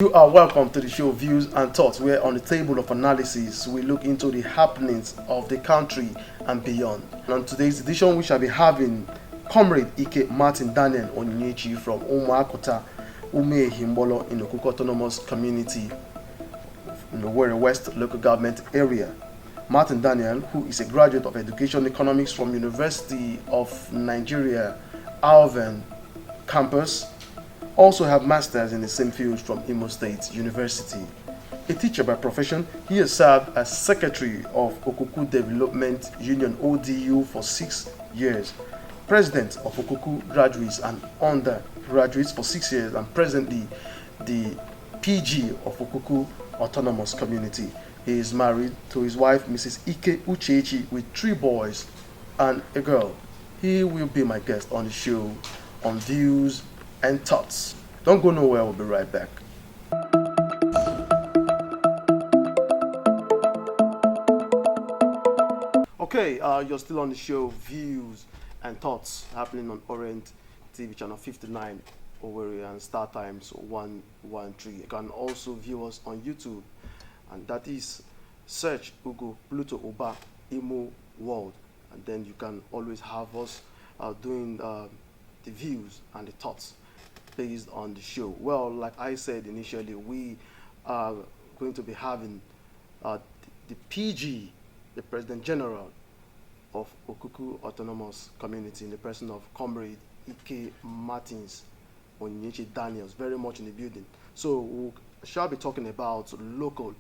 You are welcome to the show Views and Thoughts, where on the table of analysis we look into the happenings of the country and beyond. And on today's edition, we shall be having Comrade Ike Martin Daniel Onyinyechi from Umuakuta Ume Himbolo in the Okuku Autonomous Community in the Owerri West local government area. Martin Daniel, who is a graduate of Education Economics from University of Nigeria, Alvin campus, also have masters in the same field from Imo State University. A teacher by profession, he has served as secretary of Okuku Development Union ODU for 6 years, president of Okuku Graduates and Undergraduates for 6 years, and presently the PG of Okuku Autonomous Community. He is married to his wife, Mrs. Ike Uchechi, with 3 boys and a girl. He will be my guest on the show on Views and Thoughts. Don't go nowhere, we'll be right back. Okay, you're still on the show Views and Thoughts, happening on Orient TV channel 59 Owerri and Star Times 113. You can also view us on YouTube, and that is search Ugo Pluto Ubah Imo World, and then you can always have us doing the views and the thoughts based on the show. Well, like I said initially, we are going to be having the PG, the President General of Okuku Autonomous Community, in the person of Comrade Ike Martins Onyinyechi Daniels, very much in the building. So we shall be talking about local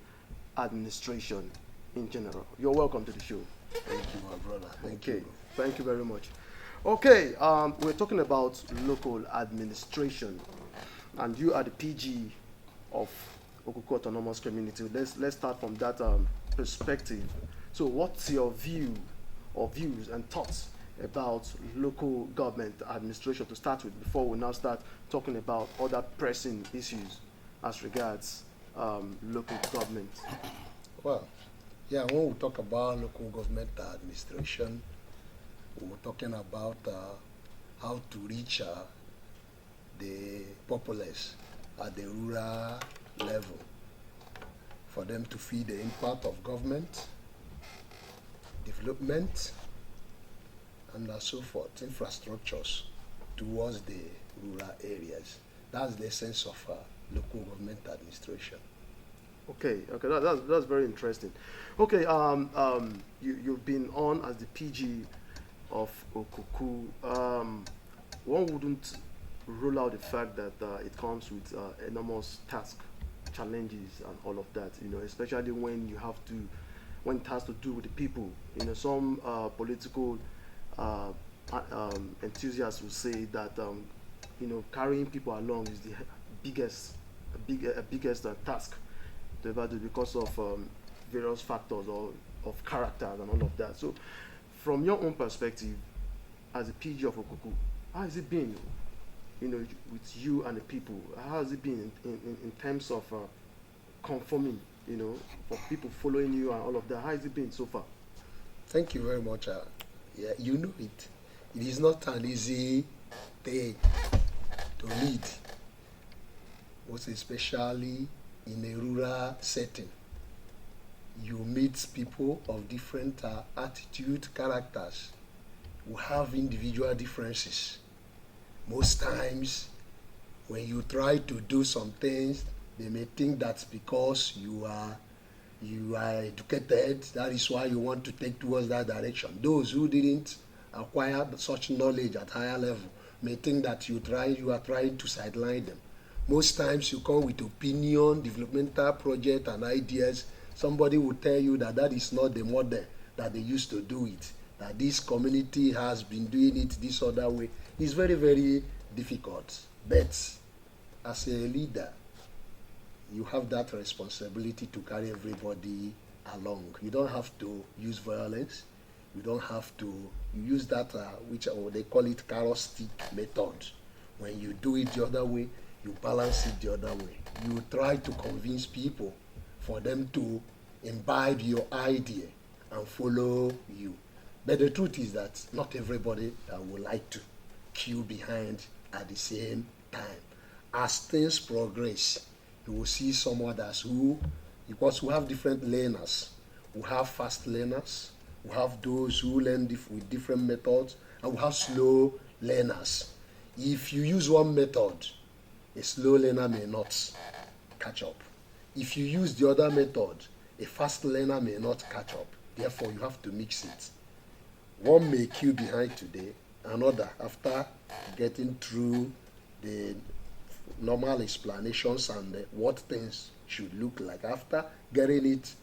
administration in general. You're welcome to the show. Thank you, my brother. Thank you. Thank you very much. Okay, we're talking about local administration, and you are the PG of Okuku Autonomous Community. Let's start from that perspective. So, what's your view or views and thoughts about local government administration to start with, before we now start talking about other pressing issues as regards local government? Well, yeah, when we talk about local government administration, we're talking about how to reach the populace at the rural level, for them to feel the impact of government, development, and so forth, infrastructures towards the rural areas. That's the essence of local government administration. Okay, that's very interesting. Okay, you've been on as the PG of Okuku. One wouldn't rule out the fact that it comes with enormous task, challenges, and all of that. Especially when it has to do with the people. Some political enthusiasts will say that carrying people along is the biggest task to ever do, because of various factors or of characters and all of that. So, from your own perspective, as a PG of Okuku, how has it been, with you and the people? How has it been in terms of conforming, for people following you and all of that? How has it been so far? Thank you very much. Yeah, you know it. It is not an easy thing to lead, most especially in a rural setting. You meet people of different attitude, characters, who have individual differences. Most times, when you try to do some things, they may think that's because you are educated, that is why you want to take towards that direction. Those who didn't acquire such knowledge at higher level may think that you are trying to sideline them. Most times you come with opinion, developmental project and ideas. Somebody will tell you that is not the model that they used to do it, that this community has been doing it this other way. It's very, very difficult. But as a leader, you have that responsibility to carry everybody along. You don't have to use violence. You don't have to use that, which they call it carrot stick method. When you do it the other way, you balance it the other way. You try to convince people for them to imbibe your idea and follow you. But the truth is that not everybody would like to queue behind at the same time. As things progress, You will see some others who, because we have different learners. We have fast learners, we have those who learn with different methods, and we have slow learners. If you use one method, a slow learner may not catch up. If you use the other method, a fast learner may not catch up. Therefore, you have to mix it. One may queue behind today, another, after getting through the normal explanations and what things should look like, after getting it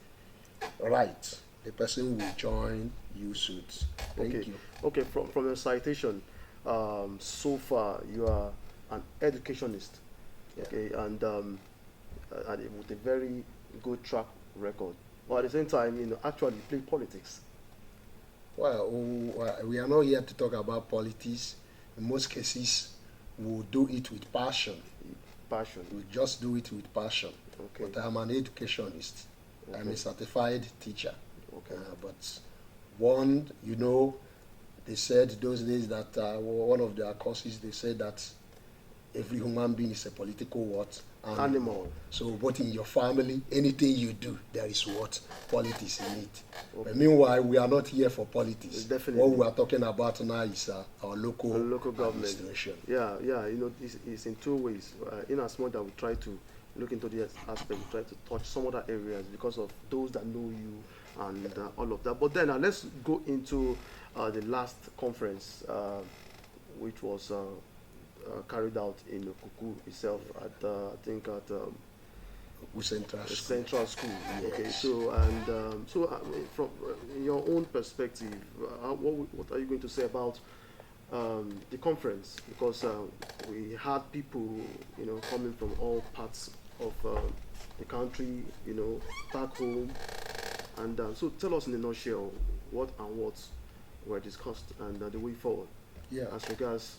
right, the person will join you suits. Thank you. Okay, from your citation, so far you are an educationist, okay, and with a very good track record. But at the same time, actually play politics. Well, we are not here to talk about politics. In most cases, we'll do it with passion. Passion. We just do it with passion. Okay. But I'm an educationist. Okay. I'm a certified teacher. Okay. But they said those days that one of their courses, they said that every human being is a political what? Animal. So both in your family, anything you do, there is what? Politics in it. Okay. But meanwhile, we are not here for politics. Definitely. What we are talking about now is our local government. administration. Yeah, it's in two ways. In as much that we try to look into this aspect, we try to touch some other areas because of those that know you and all of that. But then let's go into the last conference, which was carried out in Okuku itself at I think at Central School. Yes. Okay, so from your own perspective, what are you going to say about the conference? Because we had people coming from all parts of the country, back home, and so tell us in a nutshell what were discussed and the way forward. Yeah. As regards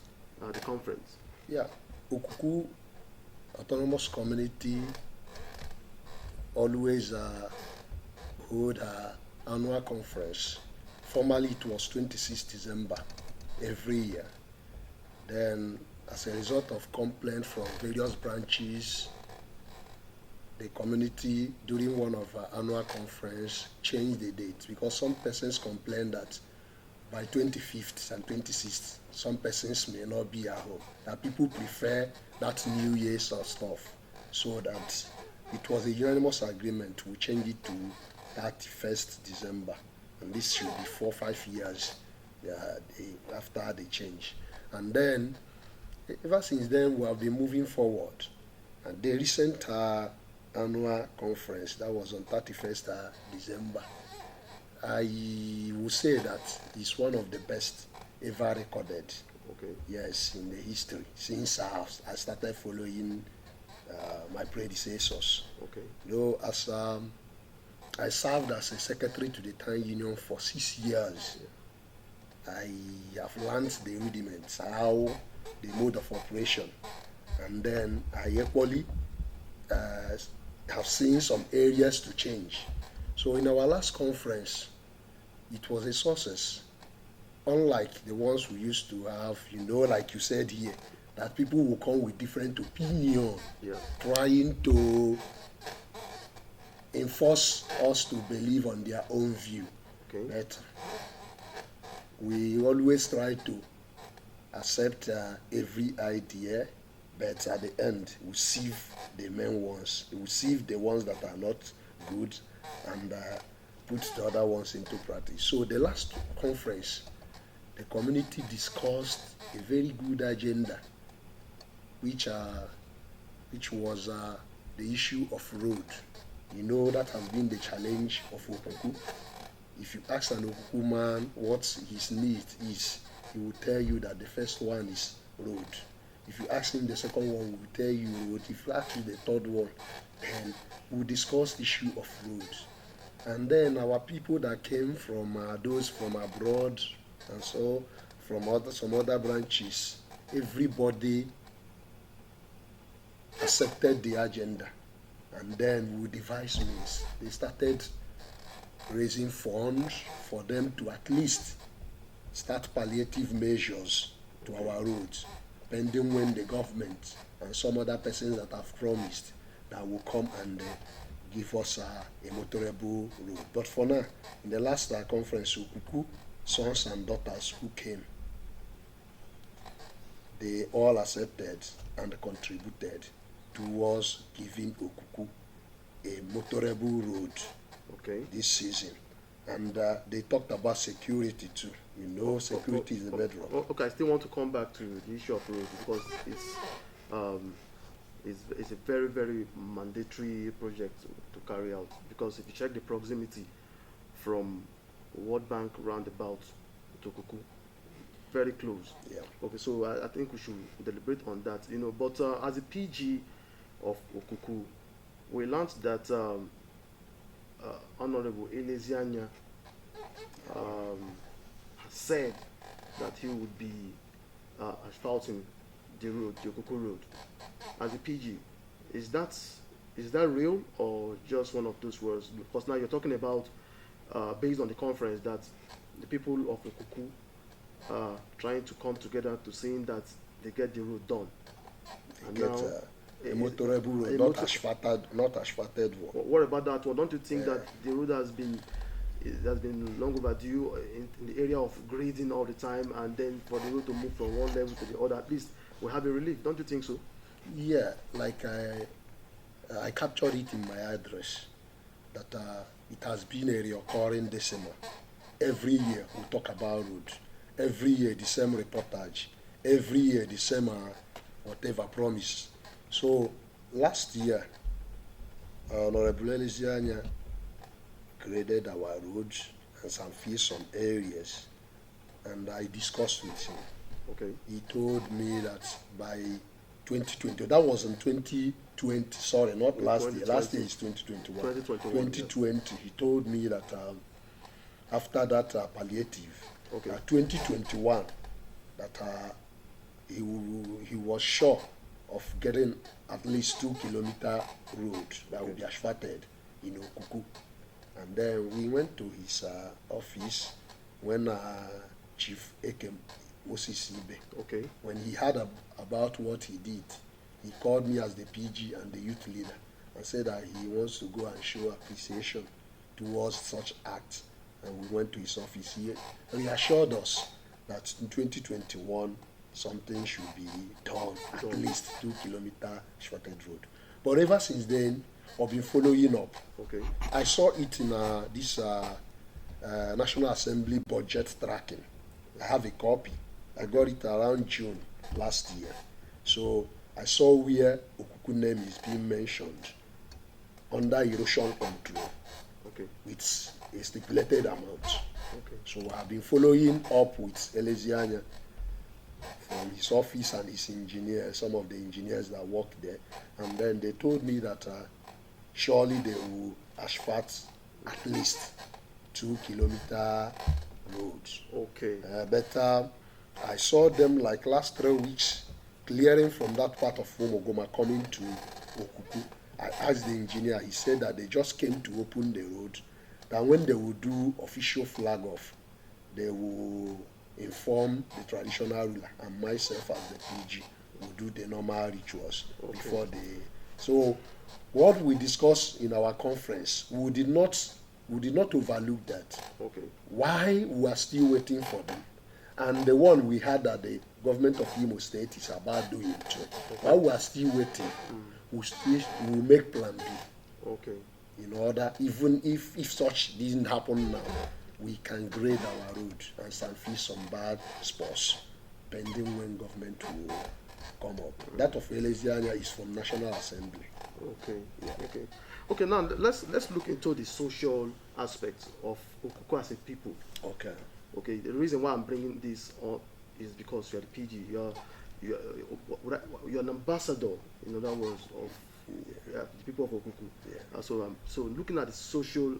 the conference. Yeah, Okuku Autonomous Community always hold an annual conference. Formerly, it was 26th December every year. Then, as a result of complaints from various branches, the community, during one of our annual conference, changed the date because some persons complained that by 25th and 26th, some persons may not be at home. That people prefer that New Year's or stuff. So that it was a unanimous agreement. We change it to 31st December. And this should be 4 or 5 years after the change. And then, ever since then, we have been moving forward. And the recent annual conference, that was on 31st December, I would say that it's one of the best ever recorded. Okay. Yes, in the history, since I started following my predecessors. Okay. Though as I served as a secretary to the Town Union for 6 years, I have learned the rudiments, how the mode of operation, and then I equally have seen some areas to change. So in our last conference, it was a success. Unlike the ones we used to have, like you said here, that people will come with different opinions, trying to enforce us to believe on their own view. Okay. But we always try to accept every idea, but at the end, we sieve the main ones. We sieve the ones that are not good and put the other ones into practice. So the last conference, the community discussed a very good agenda, which was the issue of road. That has been the challenge of Okuku. If you ask an Okuku man what his need is, he will tell you that the first one is road. If you ask him the second one, he will tell you road. If you ask him the third one, then we'll discuss the issue of roads. And then our people that came from those from abroad and so from some other branches, everybody accepted the agenda. And then we devised means. They started raising funds for them to at least start palliative measures to our roads, pending when the government and some other persons that have promised that will come and give us a motorable road. But for now, in the last conference, Okuku, sons and daughters who came, they all accepted and contributed towards giving Okuku a motorable road this season. And they talked about security too. You know, security is the bedrock. Okay, I still want to come back to the issue of road because it's a very, very mandatory project to carry out. Because if you check the proximity from World Bank roundabout to Okuku, very close. Yeah. Okay, so I think we should deliberate on that. You know, but as a PG of Okuku, we learned that Honorable Elezianya said that he would be asphalting the road, the Okuku road. As a PG, is that real or just one of those words? Because now you're talking about, based on the conference, that the people of Okuku are trying to come together to saying that they get the road done. They get a motorable road, not asphalted one. What about that one? Don't you think that the road has been long overdue in the area of grading all the time, and then for the road to move from one level to the other, at least we have a relief? Don't you think so? Yeah, like I captured it in my address that it has been a recurring decimal. Every year we talk about road. Every year the same reportage. Every year the same whatever promise. So last year, Honorable Elezianya graded our roads and some areas, and I discussed with him. Okay. He told me that by 2020, that was in 2020, sorry, not last year. Last year is 2021. 2020, he told me that after that palliative, 2021, that he was sure of getting at least 2-kilometer road that will be asphalted in Okuku. And then we went to his office when Chief Ekem Osisibe, when he heard about what he did, he called me as the PG and the youth leader and said that he wants to go and show appreciation towards such acts. And we went to his office. He reassured us that in 2021 something should be done, at least 2-kilometer asphalted road. But ever since then, I've been following up. I saw it in this National Assembly budget tracking. I have a copy. I got it around June last year. So I saw where Okuku name is being mentioned under erosion control with a stipulated amount. So I've been following up with Elezianya from his office and his engineers, some of the engineers that work there, and then they told me that surely they will asphalt at least 2-kilometer roads. But I saw them like last 3 weeks clearing from that part of Omogoma coming to Okuku. I asked the engineer, he said that they just came to open the road, that when they will do official flag off, they will inform the traditional ruler and myself as the PG will do the normal rituals before they. So what we discussed in our conference, we did not overlook that. Why we are still waiting for them? And the one we had at the government of Imo State is about doing too. While we are still waiting, we'll make plan B. In order, even if such didn't happen now, we can grade our road and sanfish some bad spots, pending when government will come up. That of Elezianya is from National Assembly. Okay. Now let's look into the social aspects of Okuku as a people. Okay. The reason why I'm bringing this up is because you're the PG. You're an ambassador, in other words, of the people of Okuku. So looking at the social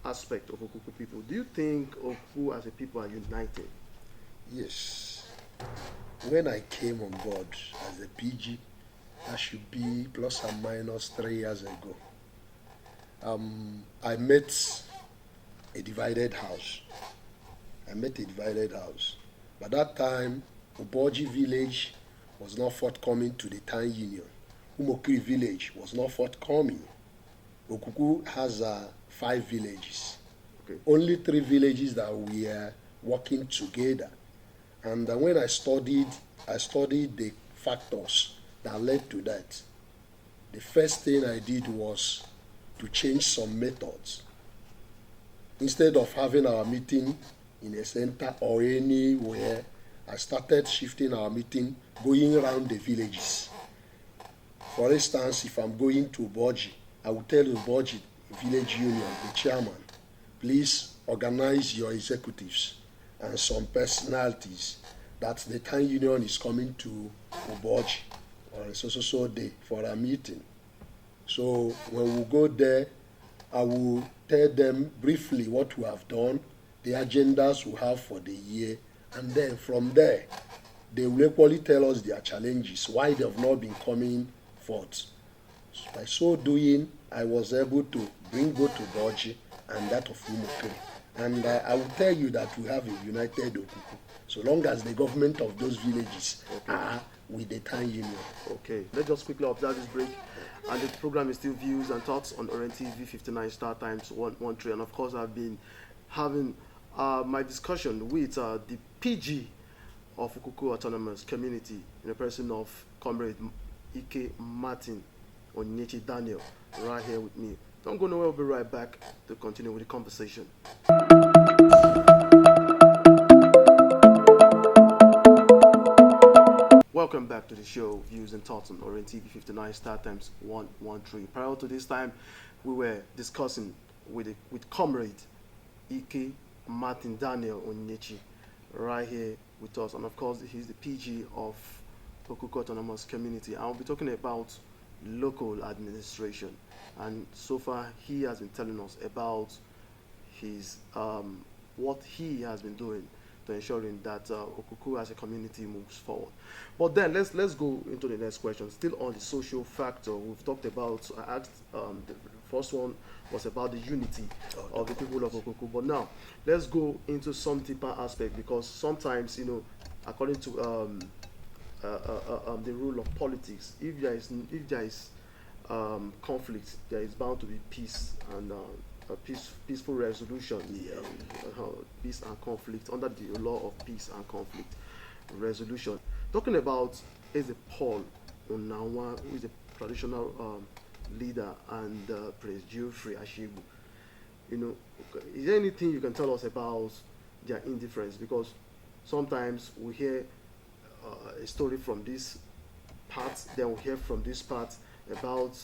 aspect of Okuku people, do you think Okuku as a people are united? Yes. When I came on board as a PG, that should be plus or minus 3 years ago, I met a divided house. By that time, Oboji village was not forthcoming to the town union, Umokiri village was not forthcoming. Okuku has 5 villages. Okay. Only 3 villages that we are working together. And when I studied the factors that led to that. The first thing I did was to change some methods. Instead of having our meeting in a center or anywhere, I started shifting our meeting, going around the villages. For instance, if I'm going to Boji, I will tell the Boji Village Union, the chairman, please organize your executives and some personalities that the town union is coming to Boji or so day for a meeting. So when we go there, I will tell them briefly what we have done, the agendas we have for the year, and then from there, they will equally tell us their challenges, why they have not been coming forth. So by so doing, I was able to bring both to Boji and that of Umokiri. And I will tell you that we have a united Okuku, so long as the government of those villages are with the town union. Okay, let's just quickly observe this break. And the program is still Views and Thoughts on Orient TV 59 Star Times 113. And of course, I've been having my discussion with the PG of Okuku Autonomous Community in the person of Comrade Ike Martin Onyechi Daniel right here with me. Don't go nowhere, we'll be right back to continue with the conversation. Welcome back to the show, Views and Thoughts on Orient TV 59 Star Times 113. Prior to this time, we were discussing with Comrade Ike Martin Daniel Onyechi right here with us. And of course, he's the PG of Okuku Autonomous Community. And we'll be talking about local administration. And so far, he has been telling us about his what he has been doing to ensuring that Okuku as a community moves forward. But then let's go into the next question. Still on the social factor, we've talked about. I asked the first one was about the unity of the people of Okuku. But now let's go into some deeper aspect, because sometimes, you know, according to the rule of politics, if there is conflict, there is bound to be peace and a peaceful resolution. Peace and conflict under the law of peace and conflict resolution. Talking about Eze Paul Onawa, who is a traditional leader, and Prince Geoffrey Ashibu. You know, is there anything you can tell us about their indifference? Because sometimes we hear a story from this part, then we hear from this part about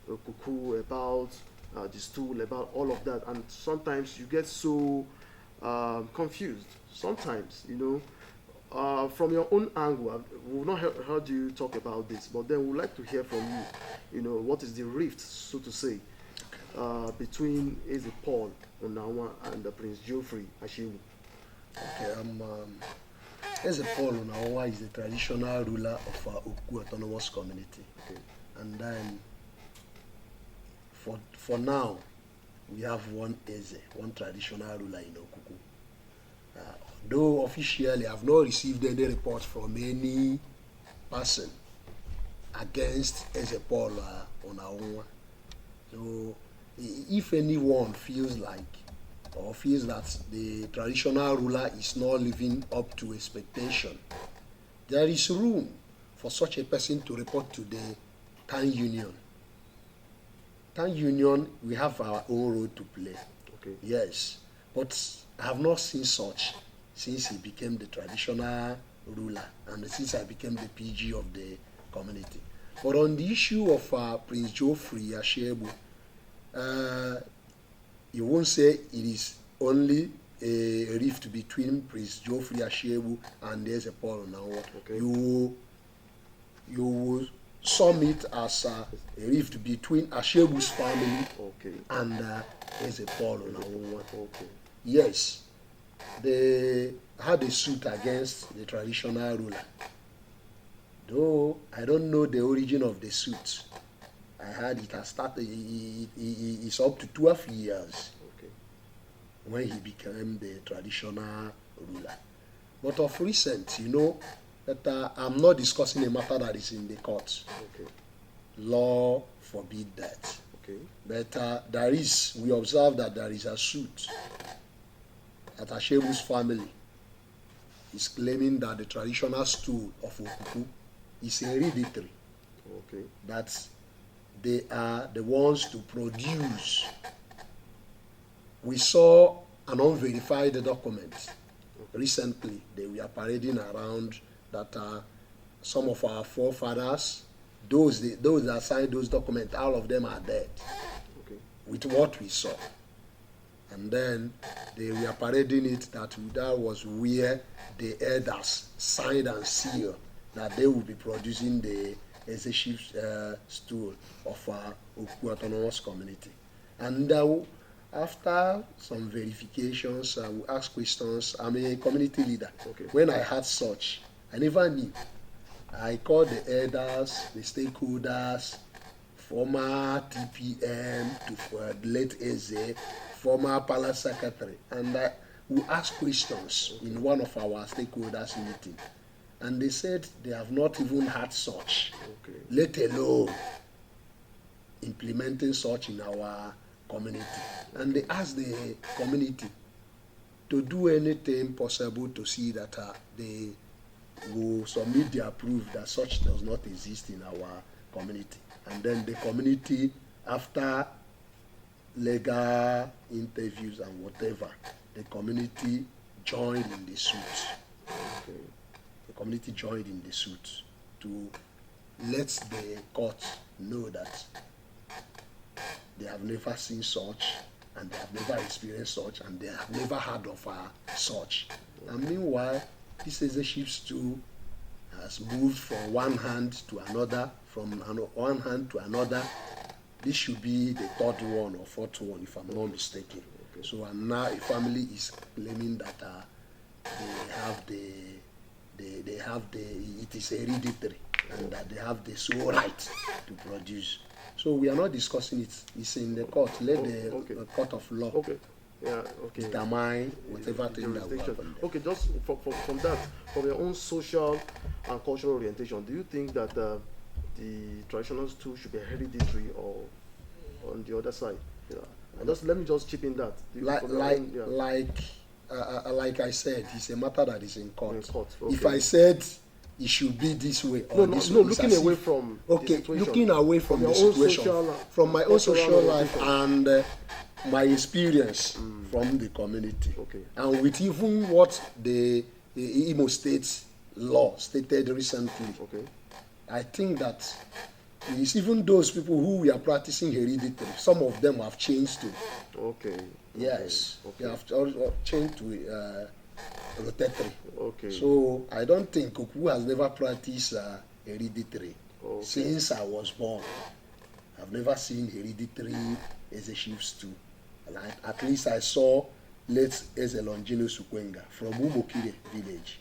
Okuku, about the stool, about all of that, and sometimes you get so confused. Sometimes, you know, from your own angle, we've not heard you talk about this, but then we'd like to hear from you. You know, what is the rift, so to say, between Eze Paul Onawa and Prince Geoffrey Ashibu? Okay, Eze Paul Onawa is the traditional ruler of Okuku Autonomous Community. Okay. And then, for now, we have one Eze, one traditional ruler in Okuku. Though officially I have not received any reports from any person against Eze Paul Onawa. So if anyone feels like or feels that the traditional ruler is not living up to expectation, there is room for such a person to report to the town union. Town union, we have our own role to play. Okay. Yes, but I have not seen such since he became the traditional ruler and since I became the PG of the community. But on the issue of Prince Geoffrey Ashibu, you won't say it is only a rift between Prince Geoffrey Ashibu and Eze Paul Onawa. Okay. You will sum it as a rift between Ashebu's family and Eze Paul Onawa. Okay. Yes, they had a suit against the traditional ruler. Though I don't know the origin of the suit. I heard it has started, it's up to 12 years when he became the traditional ruler. But of recent, you know, that I'm not discussing a matter that is in the courts. Okay. law forbid that. Okay. But we observe that there is a suit that Ashebu's family is claiming that the traditional stool of Okuku is hereditary. Okay. That they are the ones to produce. We saw an unverified document recently. They were parading around that some of our forefathers, those that signed those documents, all of them are dead. Okay. With what we saw. And then they were parading it that was where the elders signed and sealed that they will be producing the executive stool of our Okuku Autonomous community. And after some verifications, we ask questions. I'm a community leader. Okay. When I had such, I never knew. I called the elders, the stakeholders, former TPM to late Eze, former Palace Secretary, and we asked questions in one of our stakeholders meeting, and they said they have not even had such, Okay. let alone implementing such in our community. And they asked the community to do anything possible to see that they will submit their proof that such does not exist in our community. And then the community, after legal interviews and whatever, the community joined in the suit. Okay. The community joined in the suit to let the court know that they have never seen such, and they have never experienced such, and they have never heard of such. And meanwhile, this executive stool has moved from one hand to another, from one hand to another. This should be the third one or fourth one, if I'm not mistaken. Okay. So, and now a family is claiming that they have it is hereditary, and that they have the sole right to produce. So we are not discussing it. It's in the court. Let the court of law determine whatever thing that will happen. Okay, just from that, from your own social and cultural orientation, do you think that the traditional stool should be hereditary or on the other side? Yeah. And let me just chip in that. Like I said, it's a matter that is in court. Okay. If I said it should be this way or this way, looking away from looking away from the situation, from my own social life and my experience from the community, and with even what the Imo State law stated recently, I think that it's even those people who we are practicing hereditary, some of them have changed to. Yes. They have changed to rotatory. So I don't think Okuku has never practiced hereditary since I was born. I've never seen hereditary executive stool. At least I saw late Eze Longino Sukwenga from Umokire village,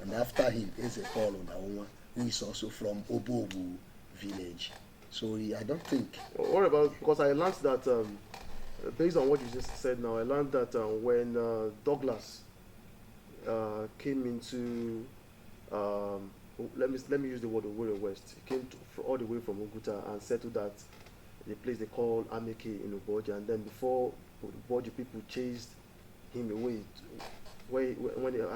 and after him Eze Paul Odaunwa, who is also from Obogu village. So I don't think. What about, because I learned that based on what you just said now, I learned that when Douglas came into let me use the word Owerri West. He came all the way from Oguta and settled that the place they call Ameke in Uboja, and then before Uboja people chased him away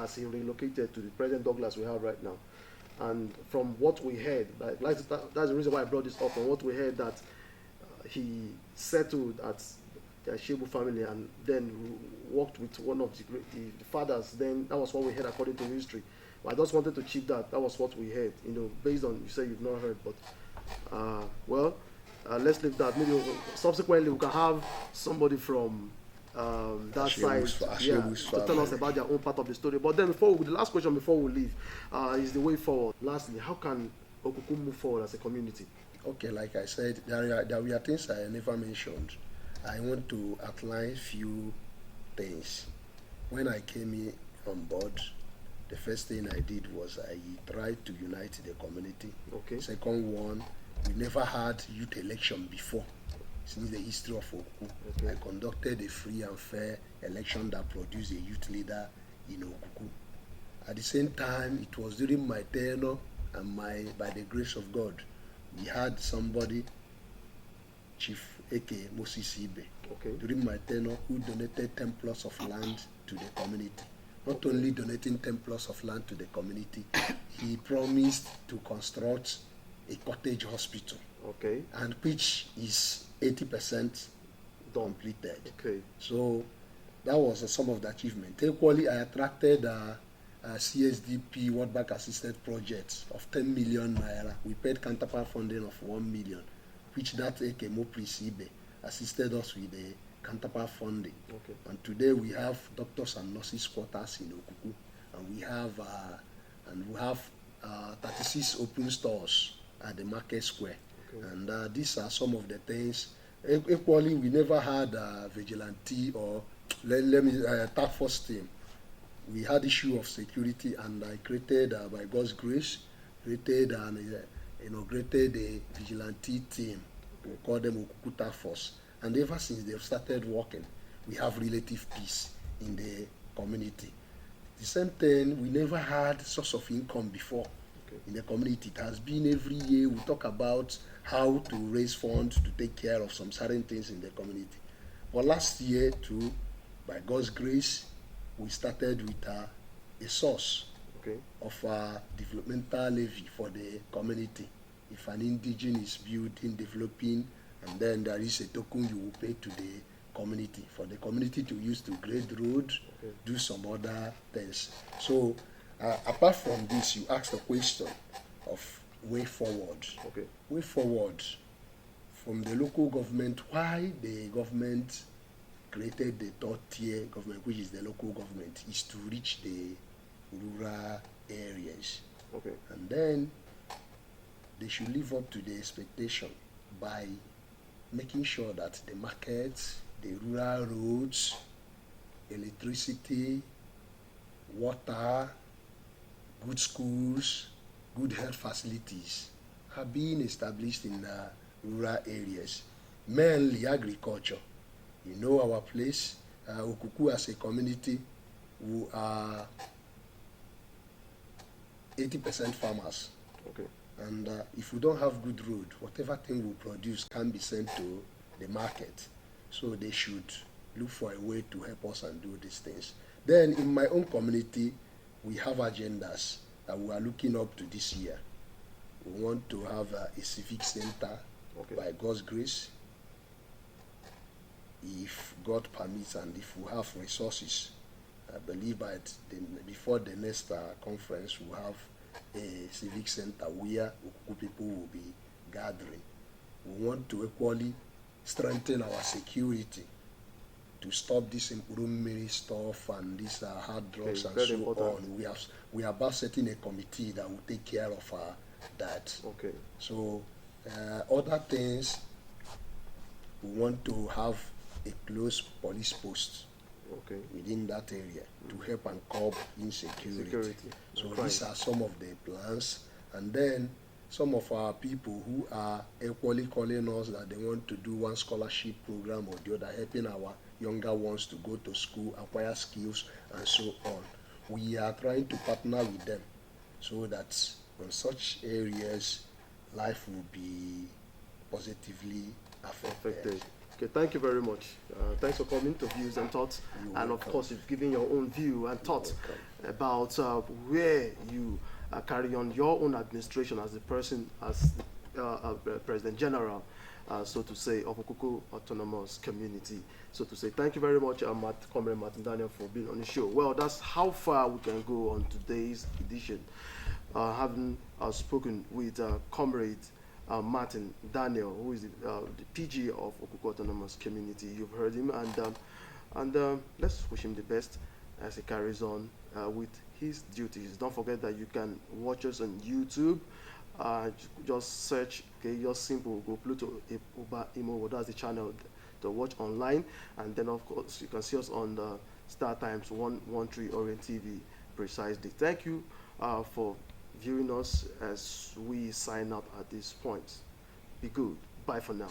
as he relocated to the present Douglas we have right now. And from what we heard, that's the reason why I brought this up. From what we heard, that he settled at the Ashebu family and then worked with one of the fathers. Then that was what we heard according to history. But I just wanted to chip that. That was what we heard. Based on, you say you've not heard, but let's leave that. Maybe subsequently we can have somebody from that side to tell us about their own part of the story. But then the last question before we leave is the way forward. Lastly, how can Okuku move forward as a community? Okay, like I said, there were things I never mentioned. I want to outline a few things. When I came in on board, the first thing I did was I tried to unite the community. Second one, we never had youth election before since the history of Okuku. I conducted a free and fair election that produced a youth leader in Okuku. At the same time, it was during my tenure and by the grace of God, we had somebody, Chief A.K. Moses Ibe, during my tenure, who donated 10 plots of land to the community. Not only donating 10 plots of land to the community, he promised to construct a cottage hospital, and which is 80% completed. So that was some of the achievement. Equally, I attracted a CSDP World Bank assisted projects of 10 million naira. We paid counterpart funding of 1 million, which that A.K. Moses Ibe assisted us with the counterpart funding. And today we have doctors and nurses quarters in Okuku, and we have 36 open stores at the market square. And these are some of the things. Equally, we never had a vigilante or task force team. We had issue of security, and I created, by God's grace, inaugurated a vigilante team. We call them Okuku Task Force. And ever since they've started working, we have relative peace in the community. The same thing, we never had source of income before in the community. It has been every year we talk about how to raise funds to take care of some certain things in the community. But last year too, by God's grace, we started with a source of a developmental levy for the community. If an indigene is building, developing, and then there is a token you will pay to the community, for the community to use to grade road, do some other things. So apart from this, you asked the question of way forward. Way forward from the local government, why the government created the third tier government, which is the local government, is to reach the rural areas. And then they should live up to the expectation by making sure that the markets, the rural roads, electricity, water, good schools, good health facilities have been established in the rural areas, mainly agriculture. You know our place, Okuku as a community, we are 80% farmers. And if we don't have good road, whatever thing we produce can be sent to the market. So they should look for a way to help us and do these things. Then in my own community, we have agendas that we are looking up to this year. We want to have a civic center by God's grace. If God permits and if we have resources, I believe before the next conference, we'll have a civic center where Okuku people will be gathering. We want to equally strengthen our security to stop this improvement stuff and these hard drugs and so on. We are about setting a committee that will take care of that. So other things, we want to have a close police post within that area to help and curb insecurity. So these are some of the plans. And then some of our people who are equally calling us that they want to do one scholarship program or the other, helping our younger ones to go to school, acquire skills, and so on. We are trying to partner with them so that on such areas, life will be positively affected. Okay, thank you very much. Thanks for coming to Views and Thoughts. And of course, you've given your own view and thoughts about where you carry on your own administration as the person, as President General, so to say, of Okuku Autonomous Community. So to say, thank you very much, Comrade Martin Daniel, for being on the show. Well, that's how far we can go on today's edition. Having spoken with Comrade Martin Daniel, who is the PG of Okuku Autonomous Community. You've heard him, and let's wish him the best as he carries on with his duties. Don't forget that you can watch us on YouTube. Just search, just simple Ugo Pluto Ubah Imo. That's the channel to watch online, and then of course you can see us on the Star Times 113 Orient TV precisely. Thank you for viewing us as we sign up at this point. Be good. Bye for now.